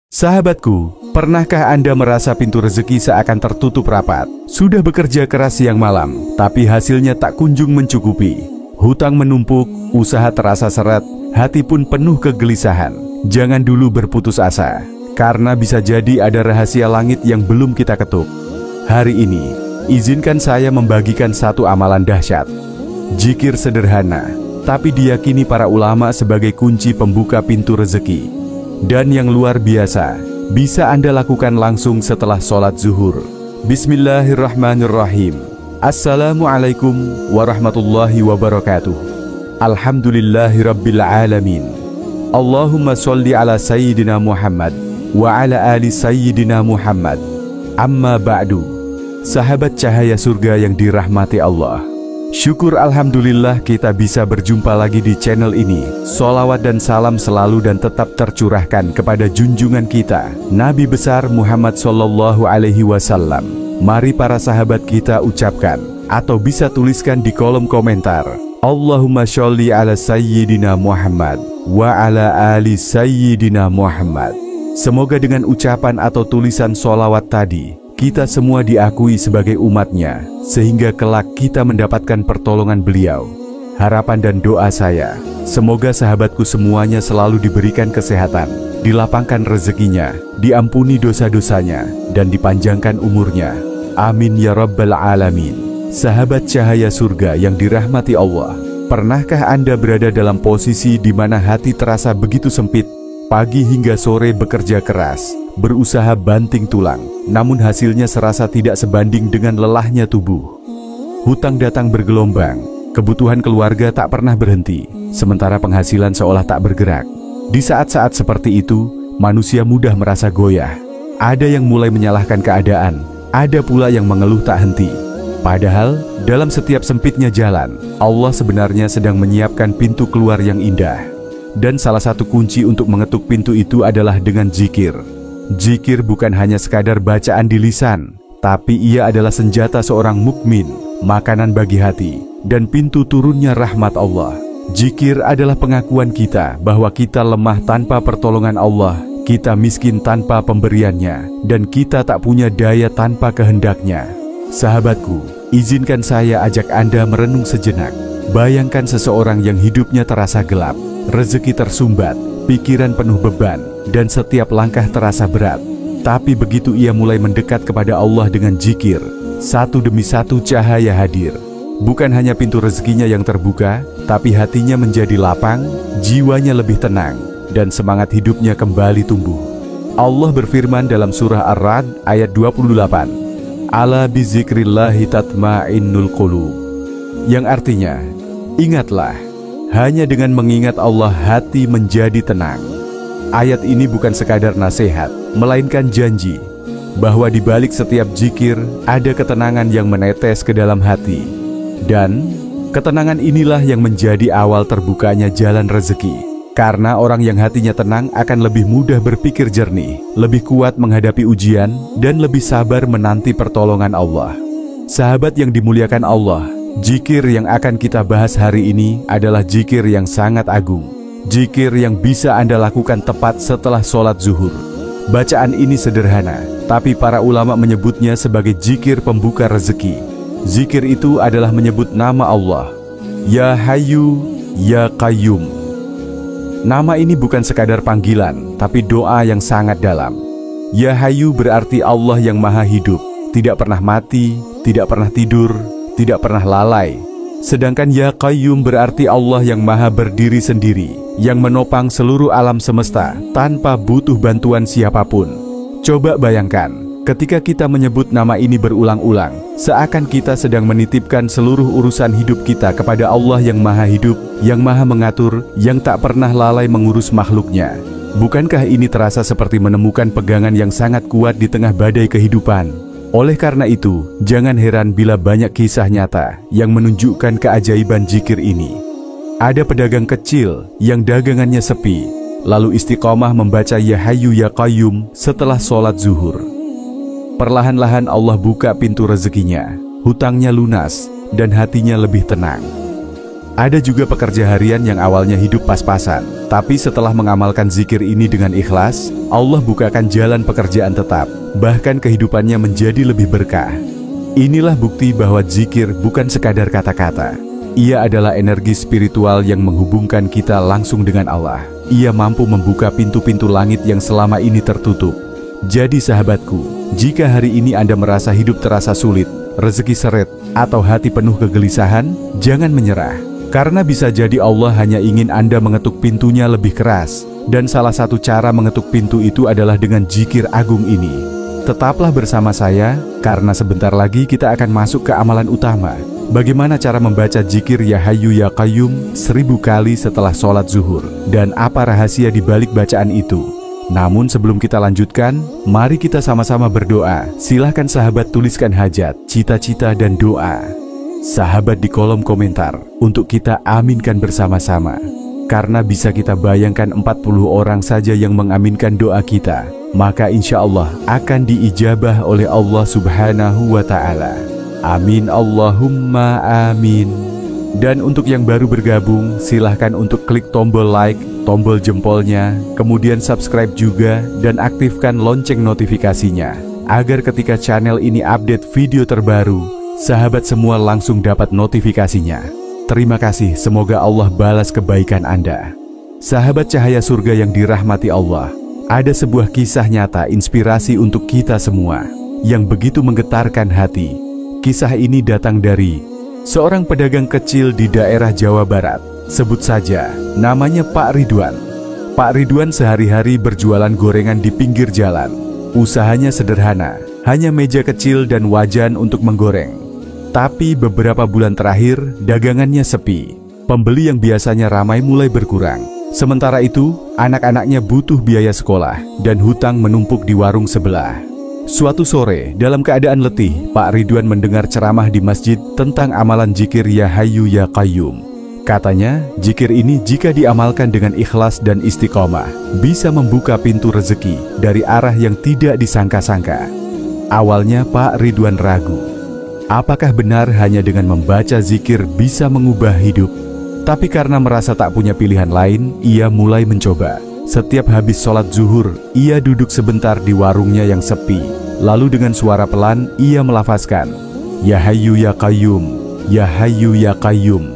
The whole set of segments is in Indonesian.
Sahabatku, pernahkah Anda merasa pintu rezeki seakan tertutup rapat? Sudah bekerja keras siang malam, tapi hasilnya tak kunjung mencukupi. Hutang menumpuk, usaha terasa seret, hati pun penuh kegelisahan. Jangan dulu berputus asa, karena bisa jadi ada rahasia langit yang belum kita ketuk. Hari ini, izinkan saya membagikan satu amalan dahsyat. Zikir sederhana, tapi diyakini para ulama sebagai kunci pembuka pintu rezeki. Dan yang luar biasa, bisa Anda lakukan langsung setelah sholat zuhur. Bismillahirrahmanirrahim. Assalamualaikum warahmatullahi wabarakatuh. Alhamdulillahirabbil alamin. Allahumma sholli ala sayyidina Muhammad wa ala ali sayyidina Muhammad. Amma ba'du. Sahabat cahaya surga yang dirahmati Allah, syukur alhamdulillah kita bisa berjumpa lagi di channel ini. Sholawat dan salam selalu dan tetap tercurahkan kepada junjungan kita, Nabi besar Muhammad Sallallahu Alaihi Wasallam. Mari para sahabat kita ucapkan atau bisa tuliskan di kolom komentar, Allahumma sholli ala sayyidina Muhammad wa ala ali sayyidina Muhammad. Semoga dengan ucapan atau tulisan sholawat tadi, kita semua diakui sebagai umatnya, sehingga kelak kita mendapatkan pertolongan beliau. Harapan dan doa saya, semoga sahabatku semuanya selalu diberikan kesehatan, dilapangkan rezekinya, diampuni dosa-dosanya, dan dipanjangkan umurnya. Amin ya rabbal alamin. Sahabat cahaya surga yang dirahmati Allah, pernahkah Anda berada dalam posisi di mana hati terasa begitu sempit? Pagi hingga sore bekerja keras, berusaha banting tulang, namun hasilnya serasa tidak sebanding dengan lelahnya tubuh. Hutang datang bergelombang, kebutuhan keluarga tak pernah berhenti, sementara penghasilan seolah tak bergerak. Di saat-saat seperti itu, manusia mudah merasa goyah. Ada yang mulai menyalahkan keadaan, ada pula yang mengeluh tak henti. Padahal, dalam setiap sempitnya jalan, Allah sebenarnya sedang menyiapkan pintu keluar yang indah. Dan salah satu kunci untuk mengetuk pintu itu adalah dengan zikir. Zikir bukan hanya sekadar bacaan di lisan, tapi ia adalah senjata seorang mukmin, makanan bagi hati, dan pintu turunnya rahmat Allah. Zikir adalah pengakuan kita bahwa kita lemah tanpa pertolongan Allah, kita miskin tanpa pemberiannya, dan kita tak punya daya tanpa kehendaknya. Sahabatku, izinkan saya ajak Anda merenung sejenak. Bayangkan seseorang yang hidupnya terasa gelap, rezeki tersumbat, pikiran penuh beban, dan setiap langkah terasa berat. Tapi begitu ia mulai mendekat kepada Allah dengan zikir, satu demi satu cahaya hadir. Bukan hanya pintu rezekinya yang terbuka, tapi hatinya menjadi lapang, jiwanya lebih tenang, dan semangat hidupnya kembali tumbuh. Allah berfirman dalam surah Ar-Ra'd ayat 28, Ala bizikrillahi tatma'innul qulub, yang artinya, ingatlah, hanya dengan mengingat Allah hati menjadi tenang. Ayat ini bukan sekadar nasihat, melainkan janji bahwa di balik setiap zikir ada ketenangan yang menetes ke dalam hati. Dan ketenangan inilah yang menjadi awal terbukanya jalan rezeki. Karena orang yang hatinya tenang akan lebih mudah berpikir jernih, lebih kuat menghadapi ujian, dan lebih sabar menanti pertolongan Allah. Sahabat yang dimuliakan Allah, zikir yang akan kita bahas hari ini adalah zikir yang sangat agung. Zikir yang bisa Anda lakukan tepat setelah sholat zuhur. Bacaan ini sederhana, tapi para ulama menyebutnya sebagai zikir pembuka rezeki. Zikir itu adalah menyebut nama Allah, Ya Hayyu, Ya Qayyum. Nama ini bukan sekadar panggilan, tapi doa yang sangat dalam. Ya Hayyu berarti Allah yang maha hidup, tidak pernah mati, tidak pernah tidur, tidak pernah lalai. Sedangkan Ya Qayyum berarti Allah yang maha berdiri sendiri, yang menopang seluruh alam semesta tanpa butuh bantuan siapapun. Coba bayangkan, ketika kita menyebut nama ini berulang-ulang, seakan kita sedang menitipkan seluruh urusan hidup kita kepada Allah yang maha hidup, yang maha mengatur, yang tak pernah lalai mengurus makhluknya. Bukankah ini terasa seperti menemukan pegangan yang sangat kuat di tengah badai kehidupan? Oleh karena itu, jangan heran bila banyak kisah nyata yang menunjukkan keajaiban zikir ini. Ada pedagang kecil yang dagangannya sepi, lalu istiqomah membaca Ya Hayyu Ya Qayyum setelah sholat zuhur. Perlahan-lahan Allah buka pintu rezekinya, hutangnya lunas, dan hatinya lebih tenang. Ada juga pekerja harian yang awalnya hidup pas-pasan, tapi setelah mengamalkan zikir ini dengan ikhlas, Allah bukakan jalan pekerjaan tetap, bahkan kehidupannya menjadi lebih berkah. Inilah bukti bahwa zikir bukan sekadar kata-kata. Ia adalah energi spiritual yang menghubungkan kita langsung dengan Allah. Ia mampu membuka pintu-pintu langit yang selama ini tertutup. Jadi sahabatku, jika hari ini Anda merasa hidup terasa sulit, rezeki seret, atau hati penuh kegelisahan, jangan menyerah. Karena bisa jadi Allah hanya ingin Anda mengetuk pintunya lebih keras, dan salah satu cara mengetuk pintu itu adalah dengan zikir agung ini. Tetaplah bersama saya, karena sebentar lagi kita akan masuk ke amalan utama. Bagaimana cara membaca zikir Ya Hayyu Ya Qayyum 1000 kali setelah sholat zuhur, dan apa rahasia di balik bacaan itu? Namun sebelum kita lanjutkan, mari kita sama-sama berdoa. Silahkan sahabat tuliskan hajat, cita-cita, dan doa sahabat di kolom komentar untuk kita aminkan bersama-sama. Karena bisa kita bayangkan 40 orang saja yang mengaminkan doa kita, maka insya Allah akan diijabah oleh Allah Subhanahu wa Ta'ala. Amin Allahumma amin. Dan untuk yang baru bergabung, silahkan untuk klik tombol like, tombol jempolnya, kemudian subscribe juga, dan aktifkan lonceng notifikasinya, agar ketika channel ini update video terbaru, sahabat semua langsung dapat notifikasinya. Terima kasih, semoga Allah balas kebaikan Anda. Sahabat cahaya surga yang dirahmati Allah, ada sebuah kisah nyata inspirasi untuk kita semua, yang begitu menggetarkan hati. Kisah ini datang dari seorang pedagang kecil di daerah Jawa Barat. Sebut saja, namanya Pak Ridwan. Pak Ridwan sehari-hari berjualan gorengan di pinggir jalan. Usahanya sederhana, hanya meja kecil dan wajan untuk menggoreng. Tapi beberapa bulan terakhir, dagangannya sepi. Pembeli yang biasanya ramai mulai berkurang. Sementara itu, anak-anaknya butuh biaya sekolah, dan hutang menumpuk di warung sebelah. Suatu sore, dalam keadaan letih, Pak Ridwan mendengar ceramah di masjid tentang amalan zikir Ya Hayyu Ya Qayyum. Katanya, zikir ini jika diamalkan dengan ikhlas dan istiqomah, bisa membuka pintu rezeki dari arah yang tidak disangka-sangka. Awalnya Pak Ridwan ragu. Apakah benar hanya dengan membaca zikir bisa mengubah hidup? Tapi karena merasa tak punya pilihan lain, ia mulai mencoba. Setiap habis sholat zuhur, ia duduk sebentar di warungnya yang sepi. Lalu dengan suara pelan, ia melafazkan, Ya Hayyu Ya Qayyum, Ya Hayyu Ya Qayyum,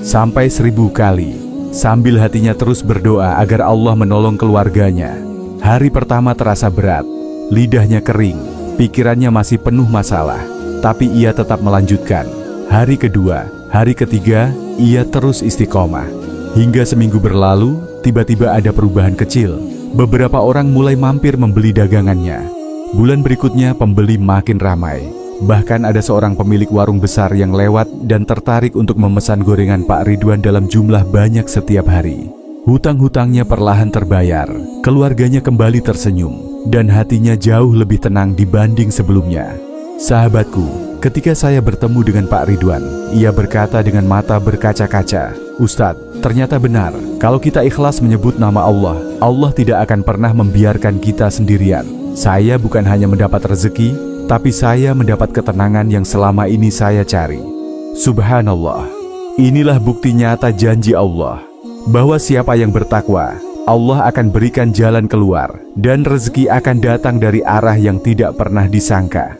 sampai 1000 kali, sambil hatinya terus berdoa agar Allah menolong keluarganya. Hari pertama terasa berat, lidahnya kering, pikirannya masih penuh masalah. Tapi ia tetap melanjutkan. Hari kedua, hari ketiga, ia terus istiqomah. Hingga seminggu berlalu, tiba-tiba ada perubahan kecil. Beberapa orang mulai mampir membeli dagangannya. Bulan berikutnya pembeli makin ramai. Bahkan ada seorang pemilik warung besar yang lewat dan tertarik untuk memesan gorengan Pak Ridwan dalam jumlah banyak setiap hari. Hutang-hutangnya perlahan terbayar. Keluarganya kembali tersenyum, dan hatinya jauh lebih tenang dibanding sebelumnya. Sahabatku, ketika saya bertemu dengan Pak Ridwan, ia berkata dengan mata berkaca-kaca, Ustadz, ternyata benar, kalau kita ikhlas menyebut nama Allah, Allah tidak akan pernah membiarkan kita sendirian. Saya bukan hanya mendapat rezeki, tapi saya mendapat ketenangan yang selama ini saya cari. Subhanallah, inilah bukti nyata janji Allah, bahwa siapa yang bertakwa, Allah akan berikan jalan keluar, dan rezeki akan datang dari arah yang tidak pernah disangka.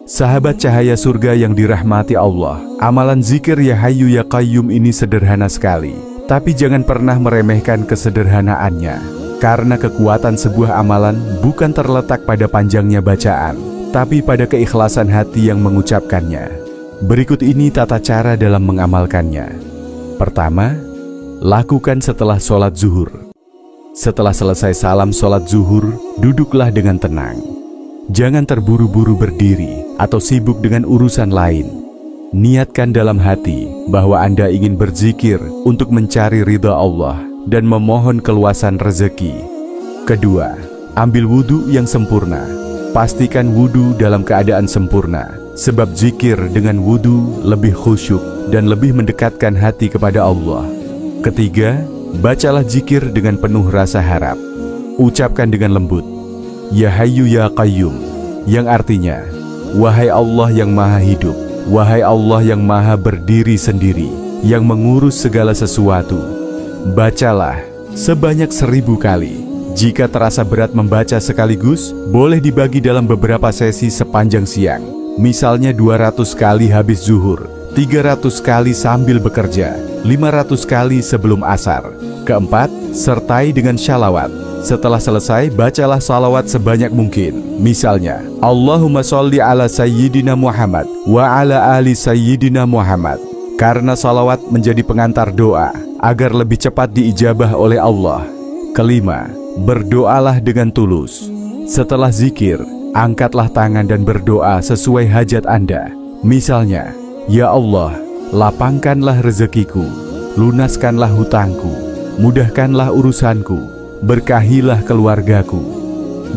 Sahabat cahaya surga yang dirahmati Allah, amalan zikir Ya Hayyu Ya Qayyum ini sederhana sekali. Tapi jangan pernah meremehkan kesederhanaannya. Karena kekuatan sebuah amalan bukan terletak pada panjangnya bacaan, tapi pada keikhlasan hati yang mengucapkannya. Berikut ini tata cara dalam mengamalkannya. Pertama, lakukan setelah sholat zuhur. Setelah selesai salam sholat zuhur, duduklah dengan tenang. Jangan terburu-buru berdiri atau sibuk dengan urusan lain. Niatkan dalam hati bahwa Anda ingin berzikir untuk mencari ridha Allah dan memohon keluasan rezeki. Kedua, ambil wudhu yang sempurna. Pastikan wudhu dalam keadaan sempurna, sebab zikir dengan wudhu lebih khusyuk dan lebih mendekatkan hati kepada Allah. Ketiga, bacalah zikir dengan penuh rasa harap. Ucapkan dengan lembut, Ya Hayyu Ya Qayyum, yang artinya, Wahai Allah yang maha hidup, wahai Allah yang maha berdiri sendiri, yang mengurus segala sesuatu. Bacalah sebanyak 1000 kali. Jika terasa berat membaca sekaligus, boleh dibagi dalam beberapa sesi sepanjang siang. Misalnya 200 kali habis zuhur, 300 kali sambil bekerja, 500 kali sebelum asar. Keempat, sertai dengan shalawat. Setelah selesai, bacalah salawat sebanyak mungkin. Misalnya, Allahumma sholli ala sayyidina Muhammad wa ala ali sayyidina Muhammad. Karena salawat menjadi pengantar doa, agar lebih cepat diijabah oleh Allah. Kelima, berdoalah dengan tulus. Setelah zikir, angkatlah tangan dan berdoa sesuai hajat Anda. Misalnya, Ya Allah, lapangkanlah rezekiku, lunaskanlah hutangku, mudahkanlah urusanku, berkahilah keluargaku.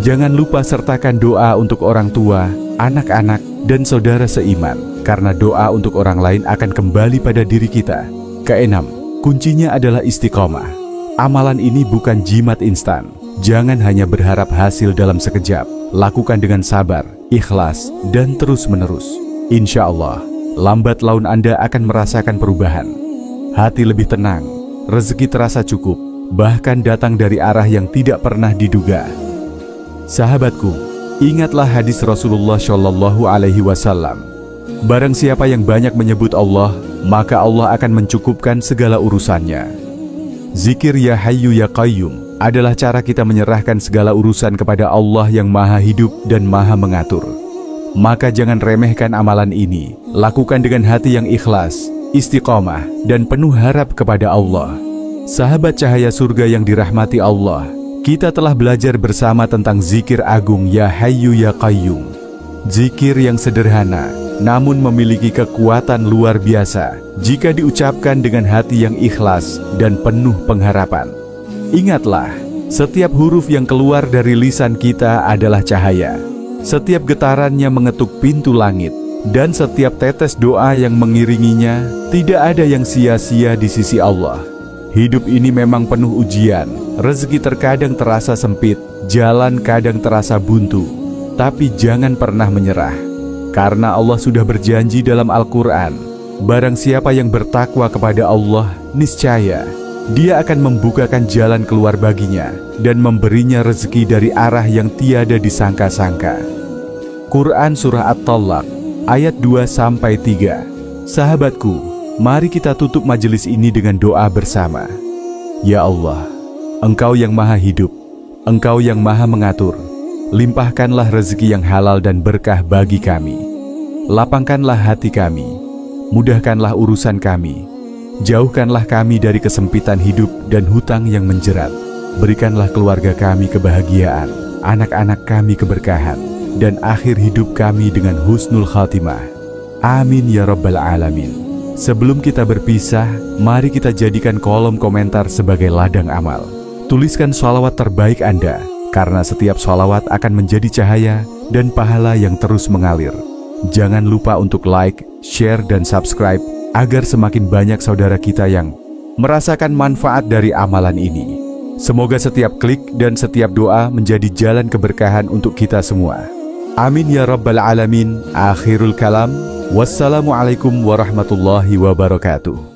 Jangan lupa sertakan doa untuk orang tua, anak-anak, dan saudara seiman, karena doa untuk orang lain akan kembali pada diri kita. Keenam, kuncinya adalah istiqomah. Amalan ini bukan jimat instan. Jangan hanya berharap hasil dalam sekejap. Lakukan dengan sabar, ikhlas, dan terus-menerus. Insya Allah, lambat laun Anda akan merasakan perubahan. Hati lebih tenang, rezeki terasa cukup, bahkan datang dari arah yang tidak pernah diduga. Sahabatku, ingatlah hadis Rasulullah Shallallahu Alaihi Wasallam. Barang siapa yang banyak menyebut Allah, maka Allah akan mencukupkan segala urusannya. Zikir Ya Hayyu Ya Qayyum adalah cara kita menyerahkan segala urusan kepada Allah yang Maha Hidup dan Maha Mengatur. Maka jangan remehkan amalan ini. Lakukan dengan hati yang ikhlas, istiqomah, dan penuh harap kepada Allah. Sahabat cahaya surga yang dirahmati Allah, kita telah belajar bersama tentang zikir agung Ya Hayyu Ya Qayyum. Zikir yang sederhana, namun memiliki kekuatan luar biasa jika diucapkan dengan hati yang ikhlas dan penuh pengharapan. Ingatlah, setiap huruf yang keluar dari lisan kita adalah cahaya. Setiap getarannya mengetuk pintu langit, dan setiap tetes doa yang mengiringinya tidak ada yang sia-sia di sisi Allah. Hidup ini memang penuh ujian, rezeki terkadang terasa sempit, jalan kadang terasa buntu, tapi jangan pernah menyerah. Karena Allah sudah berjanji dalam Al-Quran, barang siapa yang bertakwa kepada Allah, niscaya Dia akan membukakan jalan keluar baginya dan memberinya rezeki dari arah yang tiada disangka-sangka. Quran Surah At-Talaq, ayat 2-3. Sahabatku, mari kita tutup majelis ini dengan doa bersama. Ya Allah, Engkau yang Maha Hidup, Engkau yang Maha Mengatur, limpahkanlah rezeki yang halal dan berkah bagi kami. Lapangkanlah hati kami, mudahkanlah urusan kami, jauhkanlah kami dari kesempitan hidup dan hutang yang menjerat. Berikanlah keluarga kami kebahagiaan, anak-anak kami keberkahan, dan akhir hidup kami dengan husnul khatimah. Amin ya Rabbal Alamin. Sebelum kita berpisah, mari kita jadikan kolom komentar sebagai ladang amal. Tuliskan sholawat terbaik Anda, karena setiap sholawat akan menjadi cahaya dan pahala yang terus mengalir. Jangan lupa untuk like, share, dan subscribe, agar semakin banyak saudara kita yang merasakan manfaat dari amalan ini. Semoga setiap klik dan setiap doa menjadi jalan keberkahan untuk kita semua. Amin ya Rabbal Alamin. Akhirul kalam. Wassalamualaikum warahmatullahi wabarakatuh.